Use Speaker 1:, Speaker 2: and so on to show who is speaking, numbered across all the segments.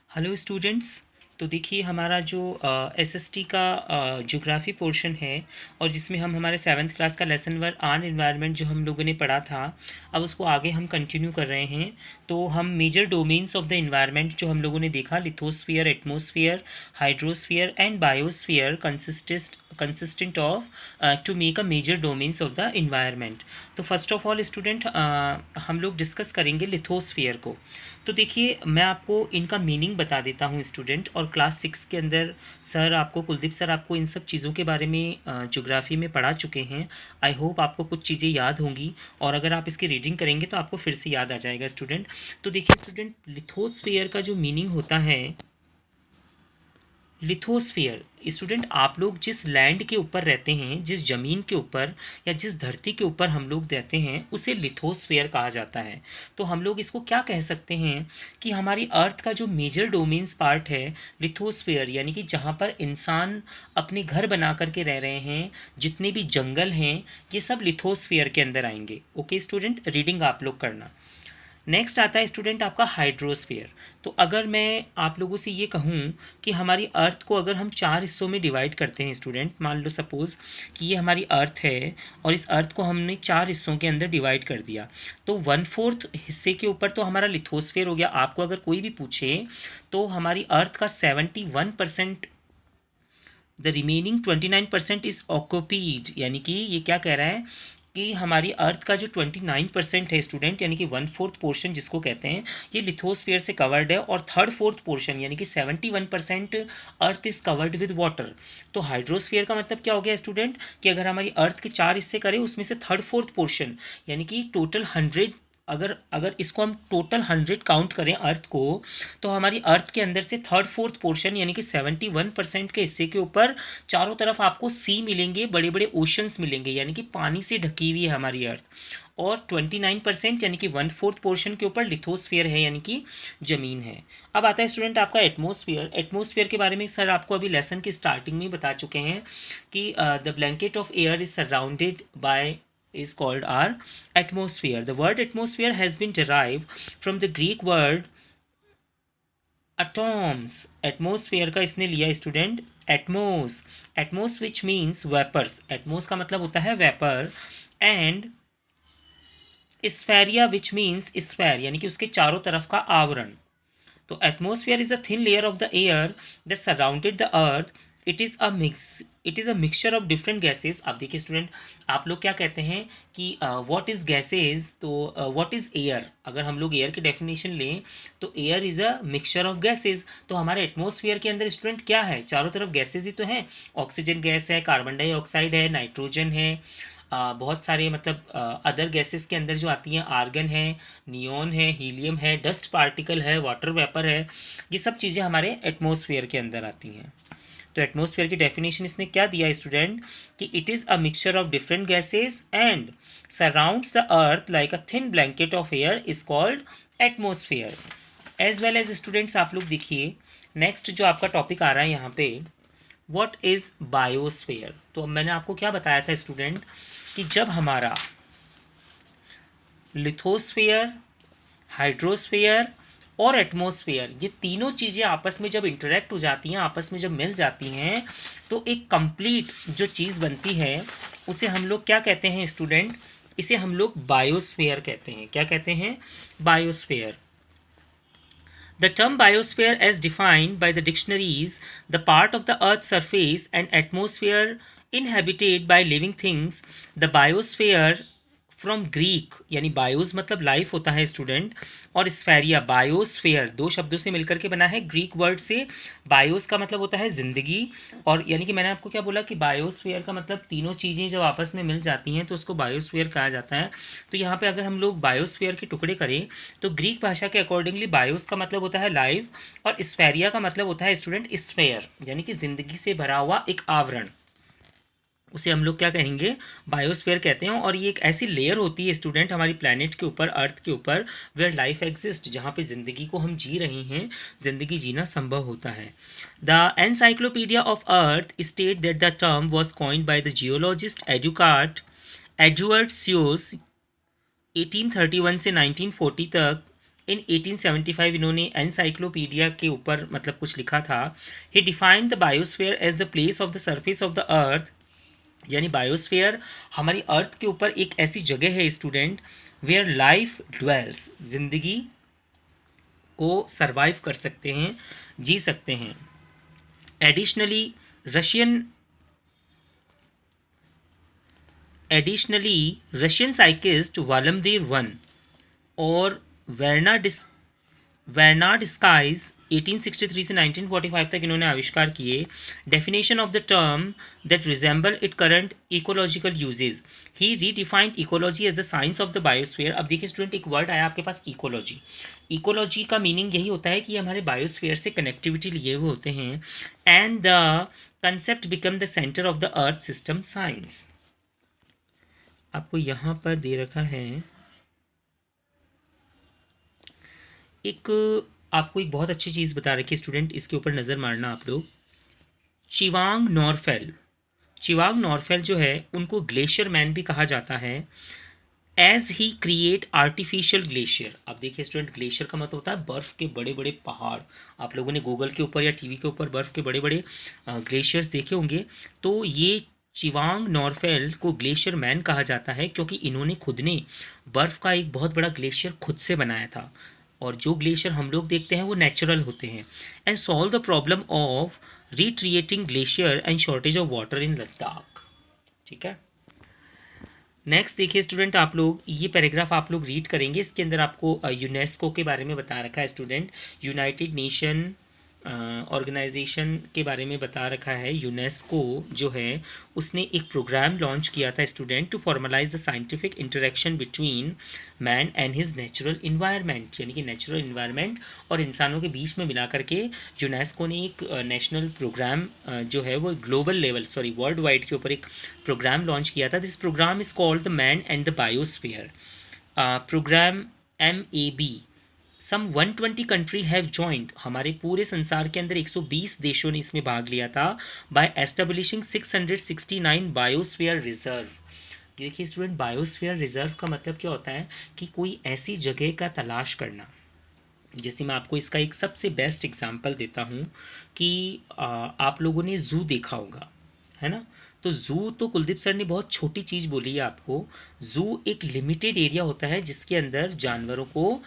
Speaker 1: Hello students. तो देखिए हमारा जो एसएसटी का ज्योग्राफी पोर्शन है और जिसमें हम हमारे 7th क्लास का लेसन वन आर्न एनवायरनमेंट जो हम लोगों ने पढ़ा था, अब उसको आगे हम कंटिन्यू कर रहे हैं। तो हम major domains of the environment जो हम लोगों ने देखा, lithosphere, atmosphere, hydrosphere and biosphere consistent of to make a major domains of the environment. तो फर्स्ट ऑफ ऑल स्टूडेंट हम लोग डिस्कस करेंगे लिथोस्फीयर को। तो देखिए मैं आपको इनका मीनिंग बता देता हूँ स्टूडेंट, और क्लास 6 के अंदर सर आपको, कुलदीप सर आपको इन सब चीज़ों के बारे में ज्योग्राफी में पढ़ा चुके हैं। आई होप आपको कुछ चीज़ें याद होंगी, और अगर आप इसकी रीडिंग करेंगे तो आपको फिर से याद आ जाएगा स्टूडेंट। तो देखिए स्टूडेंट, लिथोस्फीयर का जो मीनिंग होता है, लिथोस्फीयर स्टूडेंट, आप लोग जिस लैंड के ऊपर रहते हैं, जिस ज़मीन के ऊपर या जिस धरती के ऊपर हम लोग रहते हैं, उसे लिथोस्फीयर कहा जाता है। तो हम लोग इसको क्या कह सकते हैं कि हमारी अर्थ का जो मेजर डोमेन्स पार्ट है लिथोस्फीयर, यानी कि जहाँ पर इंसान अपने घर बना करके रह रहे हैं, जितने भी जंगल हैं, ये सब लिथोस्फीयर के अंदर आएंगे। ओके स्टूडेंट, रीडिंग आप लोग करना। नेक्स्ट आता है स्टूडेंट आपका हाइड्रोस्फीयर। तो अगर मैं आप लोगों से ये कहूँ कि हमारी अर्थ को अगर हम 4 हिस्सों में डिवाइड करते हैं स्टूडेंट, मान लो सपोज़ कि ये हमारी अर्थ है और इस अर्थ को हमने 4 हिस्सों के अंदर डिवाइड कर दिया, तो 1/4 हिस्से के ऊपर तो हमारा लिथोस्फीयर हो गया। आपको अगर कोई भी पूछे तो हमारी अर्थ का 71%, द रिमेनिंग 29% इज़ ऑक्यूपीड, यानी कि ये क्या कह रहा है कि हमारी अर्थ का जो 29% है स्टूडेंट, यानी कि 1/4 पोर्शन जिसको कहते हैं, ये लिथोस्फीयर से कवर्ड है, और 3/4 पोर्शन यानी कि 71% earth is covered with water. तो हाइड्रोस्फीयर का मतलब क्या हो गया स्टूडेंट, कि अगर हमारी अर्थ के 4 हिस्से करें, उसमें से 3/4 पोर्शन यानी कि टोटल 100, अगर अगर इसको हम टोटल 100 काउंट करें अर्थ को, तो हमारी अर्थ के अंदर से 3/4 पोर्शन यानी कि 71% के हिस्से के ऊपर चारों तरफ आपको सी मिलेंगे, बड़े बड़े ओशंस मिलेंगे, यानी कि पानी से ढकी हुई है हमारी अर्थ। और 29% यानी कि 1/4 पोर्शन के ऊपर लिथोस्फीयर है, यानी कि ज़मीन है। अब आता है स्टूडेंट आपका एटमॉस्फेयर। एटमॉस्फेयर के बारे में सर आपको अभी लेसन की स्टार्टिंग में ही बता चुके हैं कि the blanket of air is surrounded by is called our atmosphere. The word atmosphere has been derived from the Greek word atoms. atmosphere का इसने लिया student atmos, atmos which means vapours, atmos का मतलब होता है vapour, and sphaira which means sphere, यानी कि उसके चारों तरफ का आवरण। तो atmosphere is a thin layer of the air that surrounded the earth. It is a mixture of different gases. आप देखिए स्टूडेंट, आप लोग क्या कहते हैं कि व्हाट इज़ गैसेज, तो व्हाट इज़ एयर, अगर हम लोग एयर की डेफिनेशन लें तो air is a mixture of gases. तो हमारे एटमोसफियर के अंदर स्टूडेंट क्या है, चारों तरफ गैसेज ही तो हैं। ऑक्सीजन गैस है, कार्बन डाइऑक्साइड है, नाइट्रोजन है, बहुत सारे मतलब अदर गैसेस के अंदर जो आती हैं, आर्गन है, नियॉन है, हीलियम है, डस्ट पार्टिकल है, वाटर वेपर है, ये सब चीज़ें हमारे एटमॉस्फेयर के अंदर आती हैं। तो एटमॉस्फेयर की डेफिनेशन इसने क्या दिया स्टूडेंट, कि it is a mixture of different gases and surrounds the earth like a thin blanket of air is called atmosphere. As well as students आप लोग देखिए, नेक्स्ट जो आपका टॉपिक आ रहा है यहाँ पे, व्हाट इज़ बायोस्फेयर। तो अब मैंने आपको क्या बताया था स्टूडेंट, कि जब हमारा लिथोस्फेयर, हाइड्रोस्फेयर और एटमॉस्फेयर, ये तीनों चीज़ें आपस में जब इंटरेक्ट हो जाती हैं, आपस में जब मिल जाती हैं, तो एक कंप्लीट जो चीज़ बनती है उसे हम लोग क्या कहते हैं स्टूडेंट, इसे हम लोग बायोस्फेयर कहते हैं। क्या कहते हैं, biosphere. The term biosphere, as defined by the dictionaries, the part of the Earth's surface and atmosphere inhabited by living things. The biosphere from Greek, यानी बायोस मतलब लाइफ होता है स्टूडेंट, और स्फेरिया, बायोस्फेयर दो शब्दों से मिलकर के बना है ग्रीक वर्ड से। बायोस का मतलब होता है ज़िंदगी, और यानी कि मैंने आपको क्या बोला कि बायोस्फेयर का मतलब तीनों चीज़ें जब आपस में मिल जाती हैं तो उसको बायोस्फेयर कहा जाता है। तो यहाँ पे अगर हम लोग बायोस्फेयर के टुकड़े करें तो ग्रीक भाषा के अकॉर्डिंगली बायोस का मतलब होता है लाइफ, और स्फेरिया का मतलब होता है स्टूडेंट स्फेयर, यानी कि ज़िंदगी से भरा हुआ एक आवरण, उसे हम लोग क्या कहेंगे, बायोस्फीयर कहते हैं। और ये एक ऐसी लेयर होती है स्टूडेंट हमारी प्लैनेट के ऊपर, अर्थ के ऊपर, वेयर लाइफ एग्जिस्ट, जहाँ पे ज़िंदगी को हम जी रहे हैं, ज़िंदगी जीना संभव होता है। The encyclopedia of earth state that the term was coined by the geologist Eduard Suess 1831 से 1940 तक, इन 1875 इन्होंने एनसाइक्लोपीडिया के ऊपर मतलब कुछ लिखा था। He defined the biosphere as the place of the surface of the earth, यानी बायोस्फीयर हमारी अर्थ के ऊपर एक ऐसी जगह है स्टूडेंट वेयर लाइफ ड्वेल्स, जिंदगी को सरवाइव कर सकते हैं, जी सकते हैं। एडिशनली रशियन रशियन साइकिस्ट वालमदीर वन और वेर्नाड स्काइज 1863 से 1945 तक इन्होंने आविष्कार किए। Definition of the term that resemble it current ecological usages, he redefined ecology as the science of the biosphere. अब देखिए स्टूडेंट, एक वर्ड आया आपके पास इकोलॉजी। इकोलॉजी का मीनिंग यही होता है कि हमारे बायोस्फीयर से कनेक्टिविटी लिए हुए होते हैं, and the concept become the centre of the earth system science. आपको यहाँ पर दे रखा है आपको एक बहुत अच्छी चीज़ बता रखी है स्टूडेंट, इसके ऊपर नज़र मारना आप लोग। चिवांग नॉरफेल जो है उनको ग्लेशियर मैन भी कहा जाता है। As he create artificial glacier. अब देखिए स्टूडेंट, ग्लेशियर का मतलब होता है बर्फ़ के बड़े बड़े पहाड़। आप लोगों ने गूगल के ऊपर या टीवी के ऊपर बर्फ़ के बड़े बड़े ग्लेशियर्स देखे होंगे। तो ये चिवांग नॉरफेल को ग्लेशियर मैन कहा जाता है क्योंकि इन्होंने खुद ने बर्फ़ का एक बहुत बड़ा ग्लेशियर खुद से बनाया था। और जो ग्लेशियर हम लोग देखते हैं वो नेचुरल होते हैं। And solve the problem of retreating glacier and shortage of water in Ladakh. ठीक है, नेक्स्ट देखिए स्टूडेंट, आप लोग ये पैराग्राफ आप लोग रीड करेंगे। इसके अंदर आपको यूनेस्को के बारे में बता रखा है स्टूडेंट। यूनाइटेड नेशन ऑर्गेनाइजेशन के बारे में बता रखा है। यूनेस्को जो है उसने एक प्रोग्राम लॉन्च किया था student to formalize the scientific interaction between man and his natural environment, यानी कि नेचुरल इन्वायरमेंट और इंसानों के बीच में मिला करके यूनेस्को ने एक नेशनल प्रोग्राम जो है वो ग्लोबल लेवल वर्ल्ड वाइड के ऊपर एक प्रोग्राम लॉन्च किया था। This program is called the man and the biosphere program, MAB। Some 120 country have joined. हमारे पूरे संसार के अंदर 120 देशों ने इसमें भाग लिया था। By establishing 669 biosphere reserve. देखिए स्टूडेंट, बायोस्फीयर रिजर्व का मतलब क्या होता है कि कोई ऐसी जगह का तलाश करना। जैसे मैं आपको इसका एक सबसे बेस्ट एग्जांपल देता हूँ कि आप लोगों ने ज़ू देखा होगा, है ना। तो ज़ू तो कुलदीप सर ने बहुत छोटी चीज़ बोली है आपको। ज़ू एक लिमिटेड एरिया होता है जिसके अंदर जानवरों को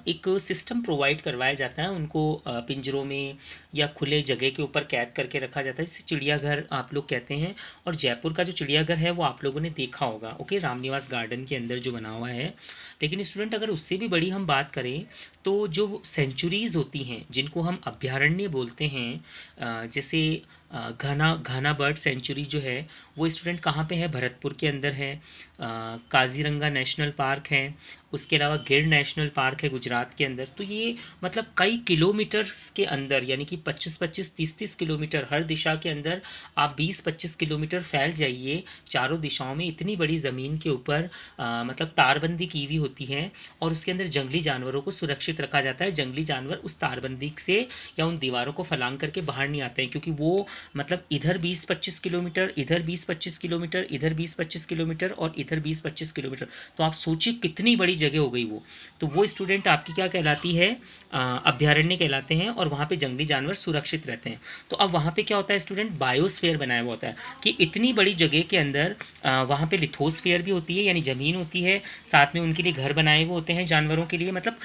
Speaker 1: एक सिस्टम प्रोवाइड करवाया जाता है। उनको पिंजरों में या खुले जगह के ऊपर कैद करके रखा जाता है, जिसे चिड़ियाघर आप लोग कहते हैं। और जयपुर का जो चिड़ियाघर है वो आप लोगों ने देखा होगा, ओके, रामनिवास गार्डन के अंदर जो बना हुआ है। लेकिन स्टूडेंट, अगर उससे भी बड़ी हम बात करें तो जो सेंचुरीज़ होती हैं जिनको हम अभयारण्य बोलते हैं, जैसे घाना बर्ड सेंचुरी जो है वो स्टूडेंट कहाँ पे है, भरतपुर के अंदर है। काजीरंगा नेशनल पार्क है, उसके अलावा गिर नेशनल पार्क है गुजरात के अंदर। तो ये मतलब कई किलोमीटर्स के अंदर, यानी कि 25-25 30-30 किलोमीटर हर दिशा के अंदर आप 20-25 किलोमीटर फैल जाइए चारों दिशाओं में। इतनी बड़ी ज़मीन के ऊपर मतलब तारबंदी की हुई होती है और उसके अंदर जंगली जानवरों को सुरक्षित रखा जाता है। जंगली जानवर उस तारबंदी से या उन दीवारों को फलांग करके बाहर नहीं आते हैं, क्योंकि वो मतलब इधर 20-25 किलोमीटर, इधर 20-25 किलोमीटर, इधर 20-25 किलोमीटर और इधर 20-25 किलोमीटर। तो आप सोचिए कितनी बड़ी जगह हो गई वो। तो वो स्टूडेंट आपकी क्या कहलाती है, अभ्यारण्य कहलाते हैं, और वहाँ पे जंगली जानवर सुरक्षित रहते हैं। तो अब वहाँ पे क्या होता है स्टूडेंट, बायोस्फीयर बनाया हुआ होता है कि इतनी बड़ी जगह के अंदर वहाँ पे लिथोस्फीयर भी होती है, यानी ज़मीन होती है, साथ में उनके लिए घर बनाए हुए होते हैं जानवरों के लिए। मतलब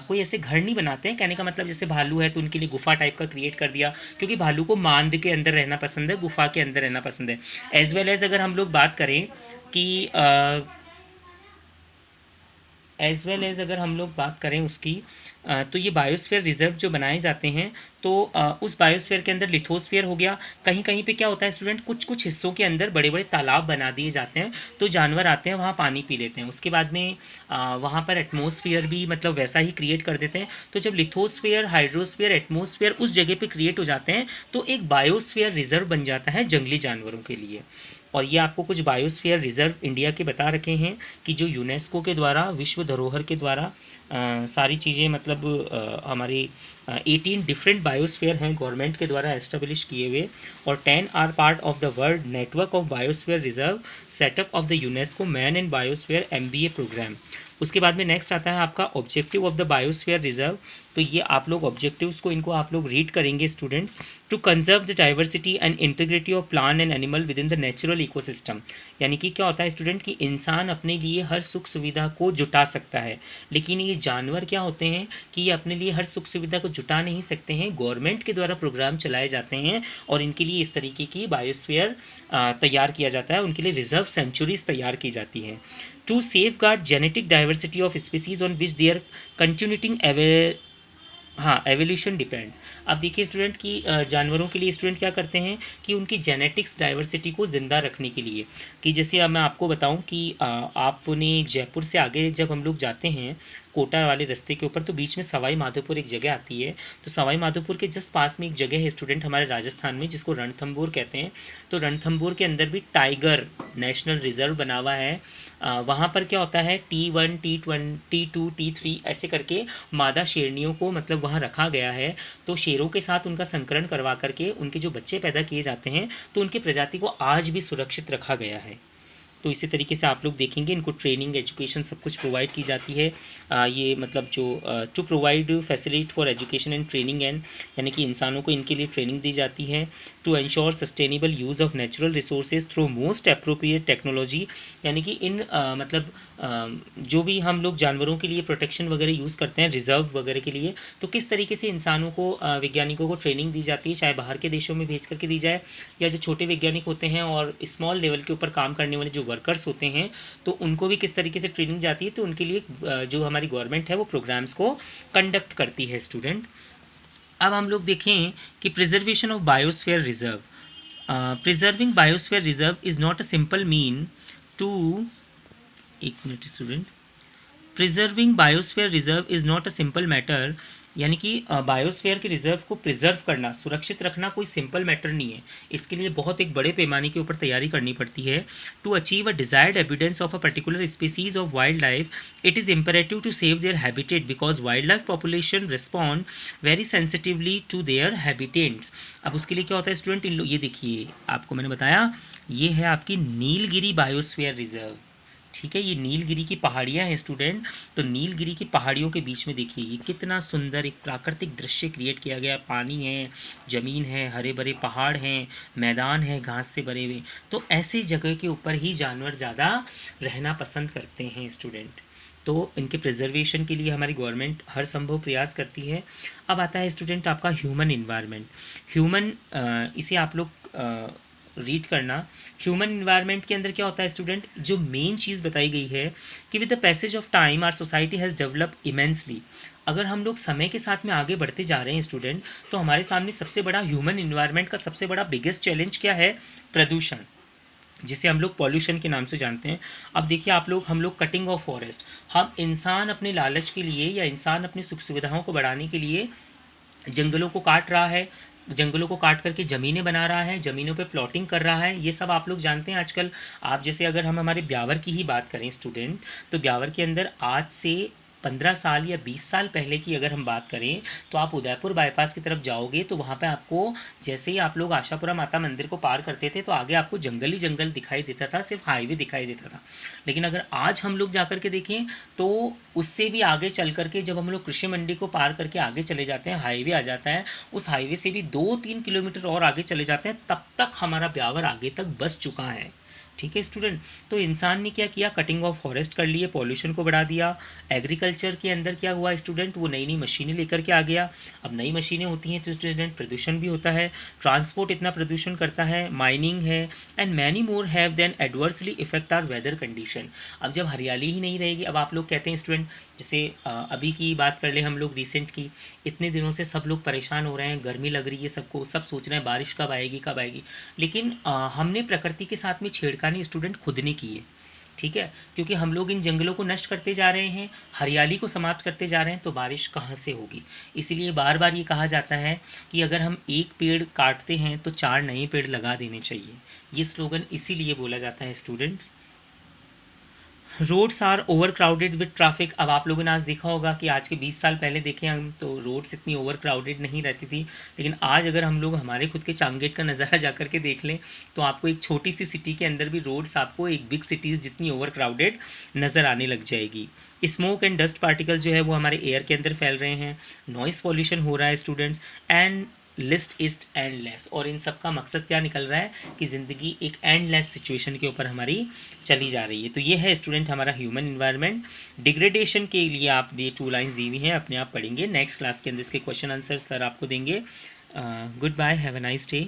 Speaker 1: कोई ऐसे घर नहीं बनाते हैं, कहने का मतलब जैसे भालू है तो उनके लिए गुफा टाइप का क्रिएट कर दिया, क्योंकि भालू को मांद के अंदर रहना पसंद है, गुफा के अंदर रहना पसंद है। एज वेल एज अगर हम लोग बात करें कि उसकी, तो ये बायोस्फीयर रिजर्व जो बनाए जाते हैं तो उस बायोस्फीयर के अंदर लिथोस्फीयर हो गया। कहीं कहीं पे क्या होता है स्टूडेंट, कुछ कुछ हिस्सों के अंदर बड़े बड़े तालाब बना दिए जाते हैं, तो जानवर आते हैं वहाँ पानी पी लेते हैं। उसके बाद में वहाँ पर एटमॉस्फेयर भी मतलब वैसा ही क्रिएट कर देते हैं। तो जब लिथोस्फीयर, हाइड्रोस्फीयर, एटमॉस्फेयर उस जगह पे क्रिएट हो जाते हैं तो एक बायोस्फीयर रिजर्व बन जाता है जंगली जानवरों के लिए। और ये आपको कुछ बायोस्फीयर रिजर्व इंडिया के बता रखे हैं कि जो यूनेस्को के द्वारा, विश्व धरोहर के द्वारा सारी चीज़ें मतलब हमारी 18 डिफरेंट बायोस्फीयर हैं गवर्नमेंट के द्वारा एस्टेब्लिश किए हुए, और 10 are part of the world network of biosphere reserve setup of the UNESCO man and biosphere MBA program. उसके बाद में नेक्स्ट आता है आपका objective of the biosphere reserve. तो ये आप लोग ऑब्जेक्टिव्स को इनको आप लोग रीड करेंगे students. To conserve the diversity and integrity of plant and animal within the natural ecosystem. यानी कि क्या होता है स्टूडेंट कि इंसान अपने लिए हर सुख सुविधा को जुटा सकता है, लेकिन ये जानवर क्या होते हैं कि ये अपने लिए हर सुख सुविधा को जुटा नहीं सकते हैं। गवर्नमेंट के द्वारा प्रोग्राम चलाए जाते हैं और इनके लिए इस तरीके की बायोस्फीयर तैयार किया जाता है, उनके लिए रिजर्व सेंचुरीज तैयार की जाती हैं। To safeguard genetic diversity of species on which their continuing हाँ एवोल्यूशन डिपेंड्स। अब देखिए स्टूडेंट कि जानवरों के लिए स्टूडेंट क्या करते हैं कि उनकी जेनेटिक्स डाइवर्सिटी को ज़िंदा रखने के लिए, कि जैसे अब मैं आपको बताऊं कि आपने जयपुर से आगे जब हम लोग जाते हैं कोटा वाले रास्ते के ऊपर, तो बीच में सवाई माधोपुर एक जगह आती है। तो सवाई माधोपुर के जस्ट पास में एक जगह है स्टूडेंट हमारे राजस्थान में जिसको रणथंभौर कहते हैं। तो रणथंभौर के अंदर भी टाइगर नेशनल रिजर्व बना हुआ है। वहाँ पर क्या होता है T1 T1 T2 T3 ऐसे करके मादा शेरनियों को मतलब वहाँ रखा गया है। तो शेरों के साथ उनका संकरण करवा करके उनके जो बच्चे पैदा किए जाते हैं तो उनकी प्रजाति को आज भी सुरक्षित रखा गया है। तो इसी तरीके से आप लोग देखेंगे इनको ट्रेनिंग एजुकेशन सब कुछ प्रोवाइड की जाती है। ये मतलब जो to provide facility for education and training and, यानी कि इंसानों को इनके लिए ट्रेनिंग दी जाती है। To ensure sustainable use of natural resources through most appropriate technology, यानी कि इन मतलब जो भी हम लोग जानवरों के लिए प्रोटेक्शन वगैरह यूज़ करते हैं रिजर्व वगैरह के लिए, तो किस तरीके से इंसानों को वैज्ञानिकों को ट्रेनिंग दी जाती है, चाहे बाहर के देशों में भेज करके दी जाए या जो छोटे वैज्ञानिक होते हैं और स्मॉल लेवल के ऊपर काम करने वाले जो वर्कर्स होते हैं तो उनको भी किस तरीके से ट्रेनिंग जाती है। तो उनके लिए जो हमारी गवर्नमेंट है वो प्रोग्राम्स को कंडक्ट करती है स्टूडेंट। अब हम लोग देखें कि preservation of biosphere reserve. Preserving biosphere reserve is not a simple mean to, एक मिनट student, preserving biosphere reserve is not a simple matter, यानी कि बायोस्फीयर के रिजर्व को प्रिजर्व करना सुरक्षित रखना कोई सिंपल मैटर नहीं है। इसके लिए बहुत एक बड़े पैमाने के ऊपर तैयारी करनी पड़ती है। To achieve a desired evidence of a particular species of wildlife it is imperative to save their habitat because wildlife population respond very sensitively to their habitats. अब उसके लिए क्या होता है स्टूडेंट, ये देखिए आपको मैंने बताया ये है आपकी नीलगिरी बायोस्फीयर रिजर्व। ठीक है, ये नीलगिरी की पहाड़ियाँ हैं स्टूडेंट। तो नीलगिरी की पहाड़ियों के बीच में देखिए ये कितना सुंदर एक प्राकृतिक दृश्य क्रिएट किया गया। पानी है, ज़मीन है, हरे भरे पहाड़ हैं, मैदान है घास से भरे हुए। तो ऐसी जगह के ऊपर ही जानवर ज़्यादा रहना पसंद करते हैं स्टूडेंट। तो इनके प्रिजर्वेशन के लिए हमारी गवर्नमेंट हर संभव प्रयास करती है। अब आता है स्टूडेंट आपका ह्यूमन इन्वायरमेंट। ह्यूमन इसे आप लोग रीड करना। ह्यूमन इन्वायरमेंट के अंदर क्या होता है स्टूडेंट, जो मेन चीज़ बताई गई है कि with the passage of time our society has develop immensely. अगर हम लोग समय के साथ में आगे बढ़ते जा रहे हैं स्टूडेंट, तो हमारे सामने सबसे बड़ा ह्यूमन इन्वायरमेंट का सबसे बड़ा बिगेस्ट चैलेंज क्या है, प्रदूषण, जिसे हम लोग पॉल्यूशन के नाम से जानते हैं। अब देखिए हम लोग कटिंग ऑफ फॉरेस्ट, हम इंसान अपने लालच के लिए या इंसान अपनी सुख सुविधाओं को बढ़ाने के लिए जंगलों को काट रहा है, जंगलों को काट करके ज़मीनें बना रहा है, ज़मीनों पे प्लॉटिंग कर रहा है। ये सब आप लोग जानते हैं आजकल। आप जैसे अगर हम हमारे ब्यावर की ही बात करें स्टूडेंट, तो ब्यावर के अंदर आज से 15 साल या 20 साल पहले की अगर हम बात करें तो आप उदयपुर बाईपास की तरफ जाओगे तो वहाँ पे आपको जैसे ही आप लोग आशापुरा माता मंदिर को पार करते थे तो आगे आपको जंगल ही जंगल दिखाई देता था, सिर्फ हाईवे दिखाई देता था। लेकिन अगर आज हम लोग जा कर के देखें तो उससे भी आगे चल करके जब हम लोग कृषि मंडी को पार करके आगे चले जाते हैं, हाईवे आ जाता है, उस हाईवे से भी 2-3 किलोमीटर और आगे चले जाते हैं, तब तक हमारा ब्यावर आगे तक बस चुका है। ठीक है स्टूडेंट। तो इंसान ने क्या किया, कटिंग ऑफ फॉरेस्ट कर लिए, पॉल्यूशन को बढ़ा दिया। एग्रीकल्चर के अंदर क्या हुआ स्टूडेंट, वो नई नई मशीनें लेकर के आ गया। अब नई मशीनें होती हैं तो स्टूडेंट प्रदूषण भी होता है, ट्रांसपोर्ट इतना प्रदूषण करता है, माइनिंग है and many more have then adversely effect our weather condition. अब जब हरियाली ही नहीं रहेगी, अब आप लोग कहते हैं स्टूडेंट, जैसे अभी की बात कर ले हम लोग रिसेंट की, इतने दिनों से सब लोग परेशान हो रहे हैं, गर्मी लग रही है सबको, सब सोच रहे हैं बारिश कब आएगी कब आएगी। लेकिन हमने प्रकृति के साथ में छेड़खानी स्टूडेंट खुद ने की है। ठीक है, क्योंकि हम लोग इन जंगलों को नष्ट करते जा रहे हैं, हरियाली को समाप्त करते जा रहे हैं, तो बारिश कहाँ से होगी। इसीलिए बार बार ये कहा जाता है कि अगर हम एक पेड़ काटते हैं तो 4 नए पेड़ लगा देने चाहिए। ये स्लोगन इसीलिए बोला जाता है students. Roads are overcrowded with traffic. अब आप लोगों ने आज देखा होगा कि आज के 20 साल पहले देखें हम तो रोड्स इतनी ओवर क्राउडेड नहीं रहती थी, लेकिन आज अगर हम लोग हमारे खुद के चांगेट का नज़ारा जा कर के देख लें तो आपको एक छोटी सी सिटी के अंदर भी रोड्स आपको एक बिग सिटीज़ जितनी ओवर क्राउडेड नज़र आने लग जाएगी। स्मोक एंड डस्ट पार्टिकल जो है वो हमारे एयर के अंदर फैल रहे हैं, नॉइस पॉल्यूशन हो रहा है students, and list is endless. और इन सब का मकसद क्या निकल रहा है कि ज़िंदगी एक एंडलेस सिचुएशन के ऊपर हमारी चली जा रही है। तो ये है स्टूडेंट हमारा ह्यूमन इन्वायरमेंट। डिग्रेडेशन के लिए आप ये 2 लाइन्स दी हुई हैं, अपने आप पढ़ेंगे। नेक्स्ट क्लास के अंदर इसके क्वेश्चन आंसर सर आपको देंगे। Goodbye, have a nice day.